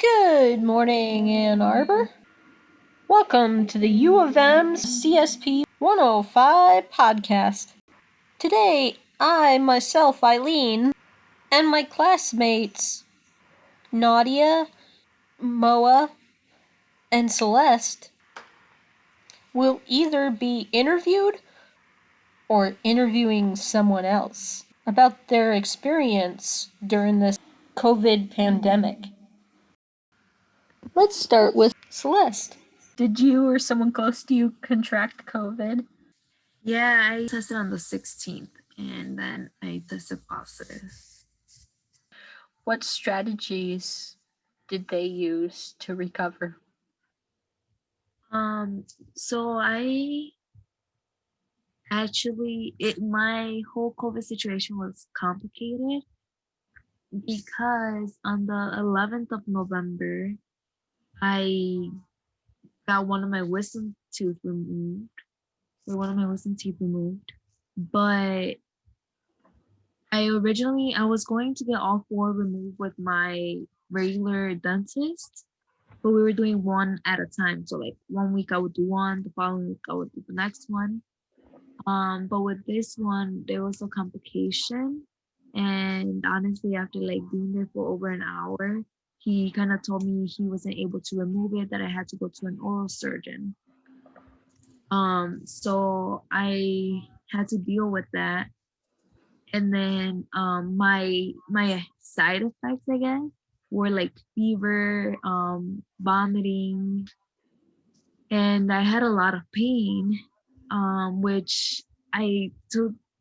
Good morning, Ann Arbor. Welcome to the U of M's CSP 105 podcast. Today, I, myself, Eileen, and my classmates, Nadia, Moa, and Celeste, will either be interviewed or interviewing someone else about their experience during this COVID pandemic. Let's start with Celeste. Did you or someone close to you contract COVID? Yeah, I tested on the 16th and then I tested positive. What strategies did they use to recover? So I actually, my whole COVID situation was complicated because on the 11th of November, I got one of my wisdom teeth removed, but I was going to get all four removed with my regular dentist, but we were doing one at a time. So like 1 week I would do one, the following week I would do the next one. But with this one, there was a complication. And honestly, after like being there for over an hour, he kind of told me he wasn't able to remove it, that I had to go to an oral surgeon. So I had to deal with that. And then my side effects, I guess, were like fever, vomiting, and I had a lot of pain, which I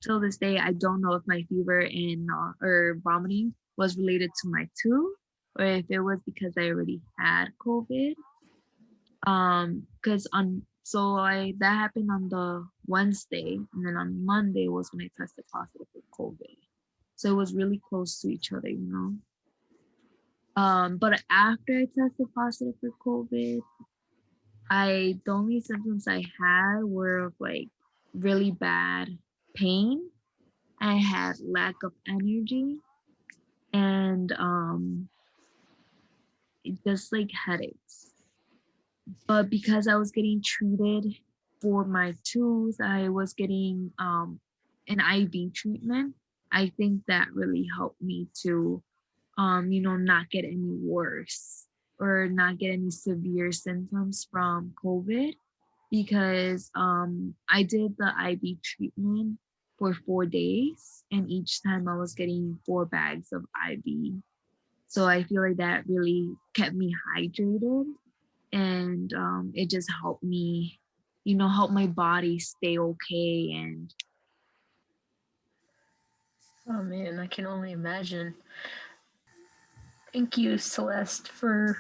till this day I don't know if my fever and or vomiting was related to my tooth or if it was because I already had COVID. Because that happened on the Wednesday, and then on Monday was when I tested positive for COVID. So it was really close to each other, you know. But after I tested positive for COVID, the only symptoms I had were of like really bad pain. I had lack of energy and just like headaches. But because I was getting treated for my tooth, I was getting an IV treatment. I think that really helped me to not get any worse or not get any severe symptoms from COVID, because I did the IV treatment for 4 days, and each time I was getting 4 bags of IV. So I feel like that really kept me hydrated, and it just helped me, help my body stay okay. And Oh man, I can only imagine. Thank you, Celeste, for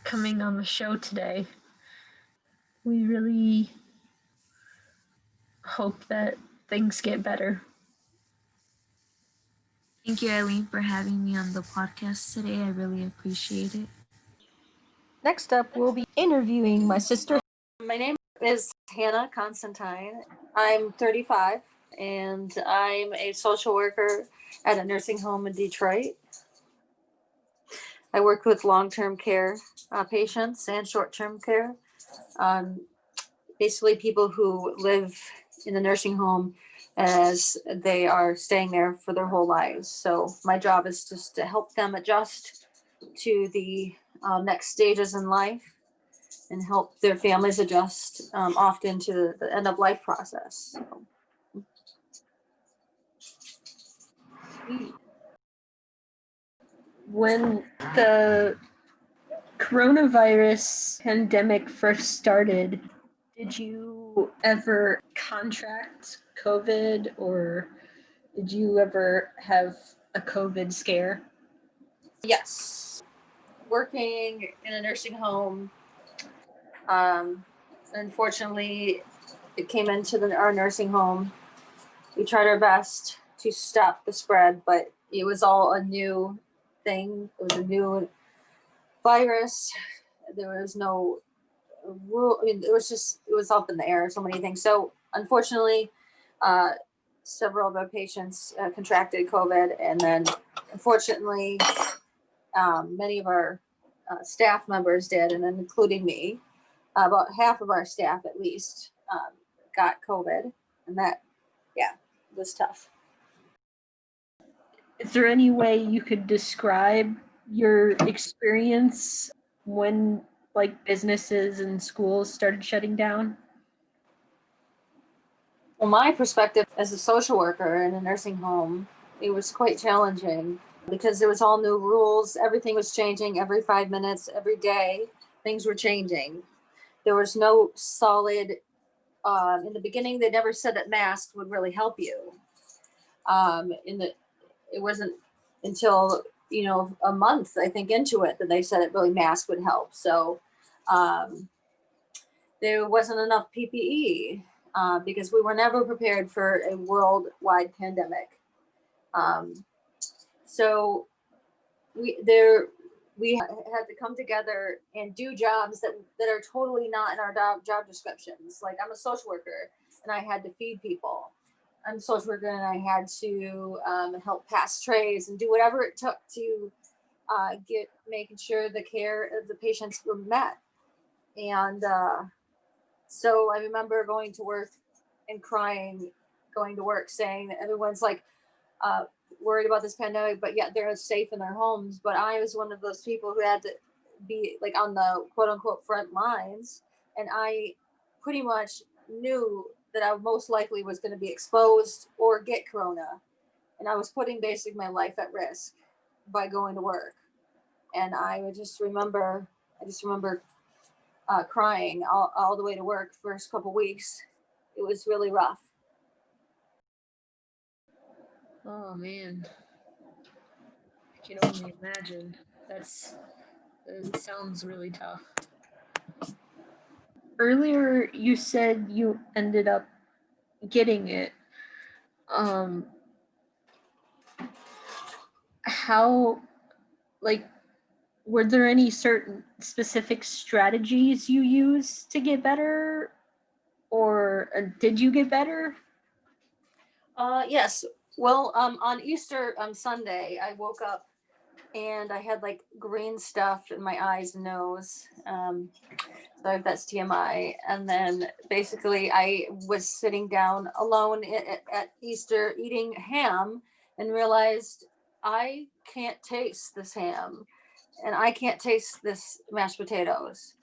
coming on the show today. We really hope that things get better. thank you, Eileen, for having me on the podcast today. I really appreciate it. Next up, we'll be interviewing my sister. My name is Hannah Constantine. I'm 35 and I'm a social worker at a nursing home in Detroit. I work with long-term care patients and short-term care. Basically, people who live in the nursing home as they are staying there for their whole lives. So my job is just to help them adjust to the next stages in life and help their families adjust often to the end of life process. When the coronavirus pandemic first started, did you ever contract COVID, or did you ever have a COVID scare? Yes. Working in a nursing home, unfortunately, it came into our nursing home. We tried our best to stop the spread, but it was all a new thing. It was a new virus. There was no rule. I mean, it was up in the air. So many things. So unfortunately, several of our patients contracted COVID, and then unfortunately, Many of our staff members did, and then including me. About half of our staff, at least, got COVID, and that, yeah, was tough. Is there any way you could describe your experience when like businesses and schools started shutting down? Well, my perspective as a social worker in a nursing home, it was quite challenging because there was all new rules. Everything was changing every 5 minutes, every day. Things were changing. There was no solid. In the beginning, they never said that masks would really help you. It wasn't until a month, I think, into it that they said it really masks would help. So there wasn't enough PPE because we were never prepared for a worldwide pandemic. So we had to come together and do jobs that are totally not in our job descriptions. Like, I'm a social worker and I had to feed people. I'm a social worker and I had to help pass trays and do whatever it took to making sure the care of the patients were met. And so I remember going to work and crying, going to work, saying that everyone's like worried about this pandemic, but yet they're safe in their homes. But I was one of those people who had to be like on the quote unquote front lines. And I pretty much knew that I most likely was going to be exposed or get corona. And I was putting basically my life at risk by going to work. And I just remember crying all the way to work first couple weeks. It was really rough. Oh man, I can only imagine. That sounds really tough. Earlier, you said you ended up getting it. How, like, were there any certain specific strategies you used to get better, or did you get better? Yes. Well, on Easter Sunday, I woke up and I had like green stuff in my eyes and nose. So that's TMI. And then basically, I was sitting down alone at Easter eating ham and realized I can't taste this ham and I can't taste this mashed potatoes.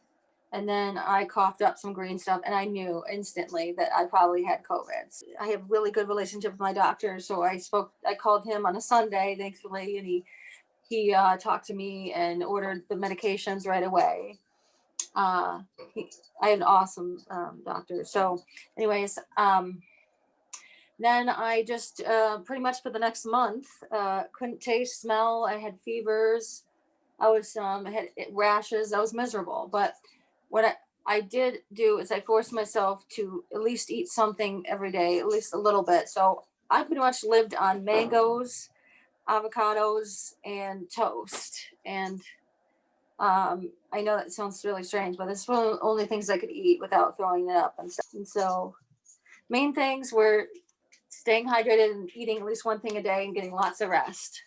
And then I coughed up some green stuff and I knew instantly that I probably had COVID. I have a really good relationship with my doctor. So I called him on a Sunday, thankfully, and he talked to me and ordered the medications right away. I had an awesome doctor. So anyways, then I just pretty much for the next month couldn't taste, smell. I had fevers. I had rashes. I was miserable. But what I did do is I forced myself to at least eat something every day, at least a little bit. So I pretty much lived on mangoes, avocados, and toast. And I know that sounds really strange, but it's one of the only things I could eat without throwing it up and stuff. And so main things were staying hydrated and eating at least one thing a day and getting lots of rest.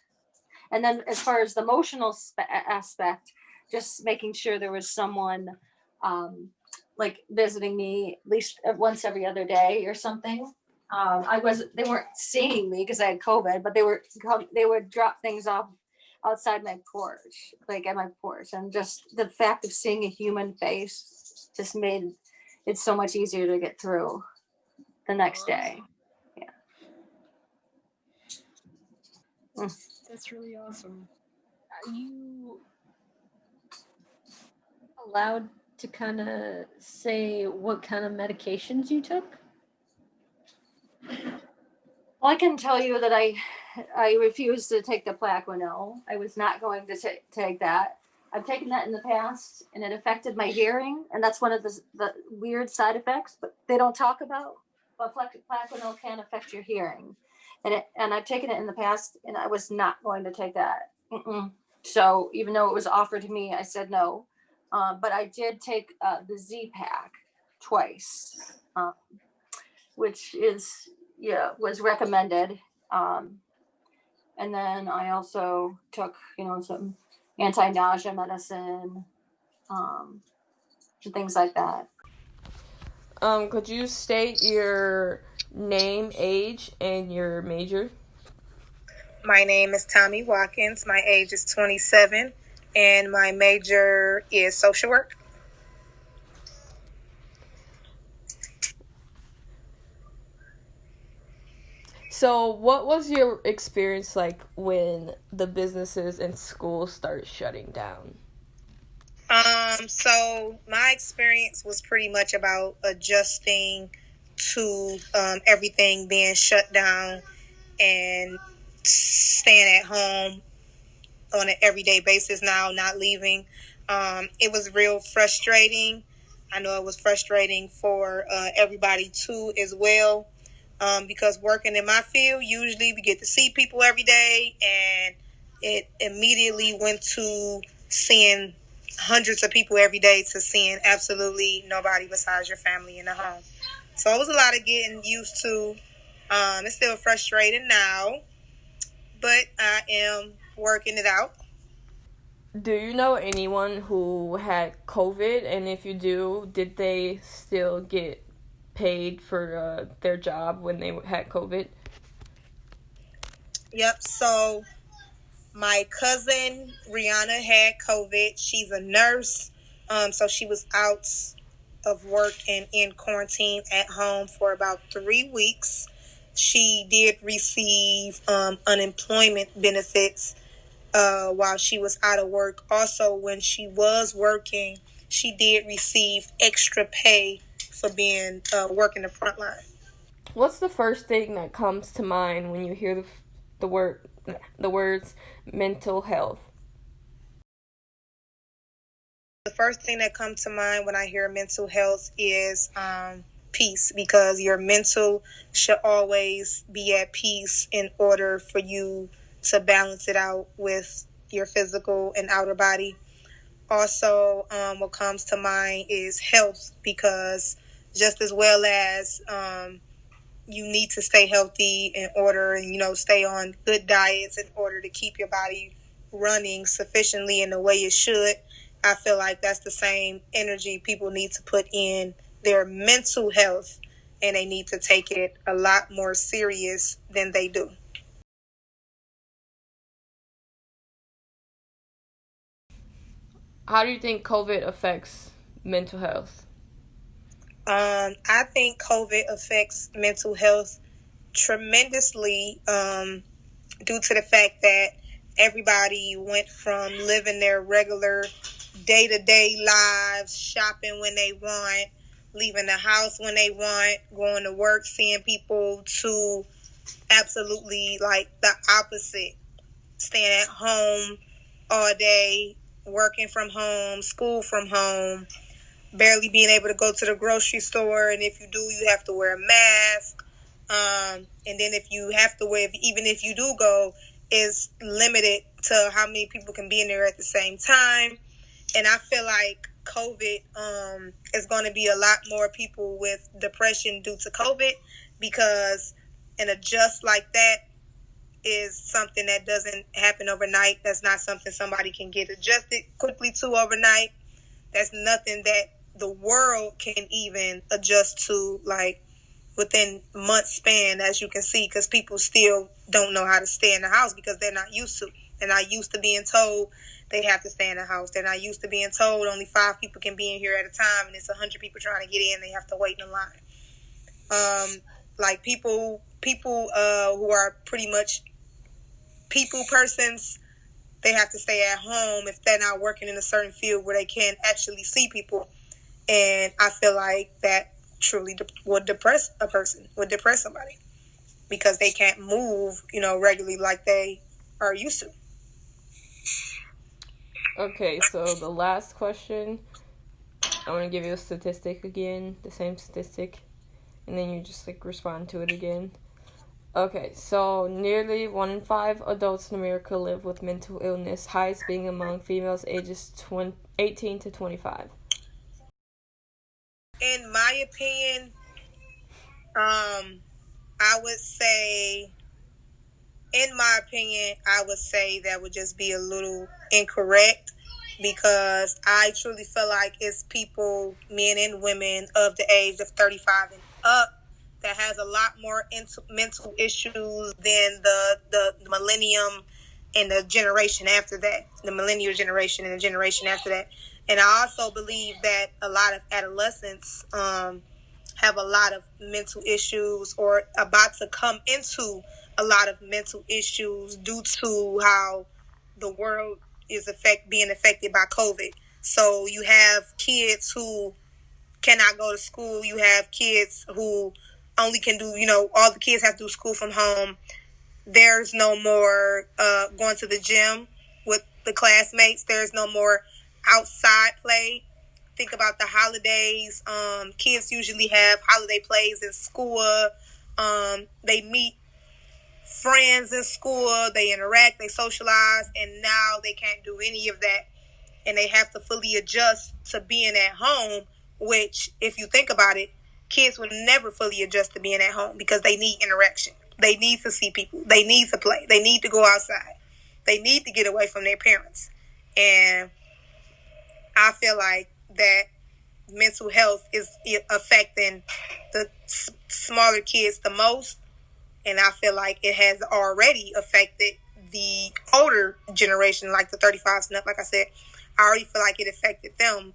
And then as far as the emotional aspect, just making sure there was someone like visiting me at least once every other day or something. They weren't seeing me because I had COVID, but they would drop things off outside my porch, like at my porch. And just the fact of seeing a human face just made it so much easier to get through the next day. Yeah. That's really awesome. Are you allowed to kind of say what kind of medications you took? Well, I can tell you that I refused to take the Plaquenil. I was not going to take that. I've taken that in the past, and it affected my hearing, and that's one of the weird side effects, but they don't talk about. But Plaquenil can affect your hearing, and I've taken it in the past, and I was not going to take that. So even though it was offered to me, I said no. But I did take the Z-Pack twice, which was recommended. And then I also took, some anti-nausea medicine, and things like that. Could you state your name, age, and your major? My name is Tommy Watkins. My age is 27, and my major is social work. So, what was your experience like when the businesses and schools start shutting down? So my experience was pretty much about adjusting to everything being shut down and staying at home on an everyday basis now, not leaving. It was real frustrating. I know it was frustrating for everybody too as well, because working in my field, usually we get to see people every day, and it immediately went to seeing hundreds of people every day to seeing absolutely nobody besides your family in the home. So it was a lot of getting used to. It's still frustrating now, but I am working it out. Do you know anyone who had COVID? And if you do, did they still get paid for their job when they had COVID? Yep. So my cousin Rihanna had COVID. She's a nurse. So she was out of work and in quarantine at home for about 3 weeks. She did receive unemployment benefits while she was out of work. Also, when she was working, she did receive extra pay for being working the front line. What's the first thing that comes to mind when you hear the words mental health? The first thing that comes to mind when I hear mental health is peace, because your mental should always be at peace in order for you to balance it out with your physical and outer body. Also, what comes to mind is health, because just as well as you need to stay healthy in order and stay on good diets in order to keep your body running sufficiently in the way it should. I feel like that's the same energy people need to put in their mental health, and they need to take it a lot more serious than they do. How do you think COVID affects mental health? I think COVID affects mental health tremendously due to the fact that everybody went from living their regular day-to-day lives, shopping when they want, leaving the house when they want, going to work, seeing people, to absolutely like the opposite, staying at home all day, working from home, school from home, barely being able to go to the grocery store, and if you do, you have to wear a mask. And then if you have to wear, even if you do go, is limited to how many people can be in there at the same time. And I feel like COVID is going to be a lot more people with depression due to COVID, because an adjust like that is something that doesn't happen overnight. That's not something somebody can get adjusted quickly to overnight. That's nothing that the world can even adjust to, like, within months span, as you can see, because people still don't know how to stay in the house because they're not used to. They're not used to being told they have to stay in the house. They're not used to being told only 5 people can be in here at a time, and it's 100 people trying to get in. They have to wait in line. Like people who are pretty much people persons, they have to stay at home if they're not working in a certain field where they can actually see people. And I feel like that truly would depress a person, would depress somebody, because they can't move, regularly like they are used to. Okay, so the last question, I want to give you a statistic again, the same statistic, and then you just respond to it again. Okay, so nearly 1 in 5 adults in America live with mental illness, highest being among females ages 18 to 25. In my opinion, I would say that would just be a little incorrect, because I truly feel like it's people, men and women of the age of 35 and up, that has a lot more mental issues than the millennium and the generation after that, the millennial generation and the generation after that. And I also believe that a lot of adolescents have a lot of mental issues, or about to come into a lot of mental issues due to how the world is being affected by COVID. So you have kids who cannot go to school. You have kids who only can do, all the kids have to do school from home. There's no more going to the gym with the classmates. There's no more outside play. Think about the holidays. Kids usually have holiday plays in school. They meet friends in school. They interact. They socialize. And now they can't do any of that. And they have to fully adjust to being at home, which, if you think about it, kids will never fully adjust to being at home because they need interaction. They need to see people. They need to play. They need to go outside. They need to get away from their parents. And I feel like that mental health is affecting the smaller kids the most. And I feel like it has already affected the older generation, like the 35s and up. Like I said, I already feel like it affected them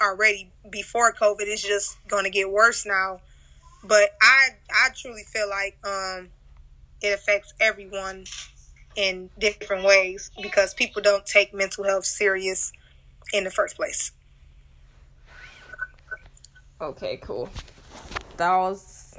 already before COVID. It's just going to get worse now. But I truly feel like it affects everyone in different ways because people don't take mental health serious in the first place. Okay, cool. That was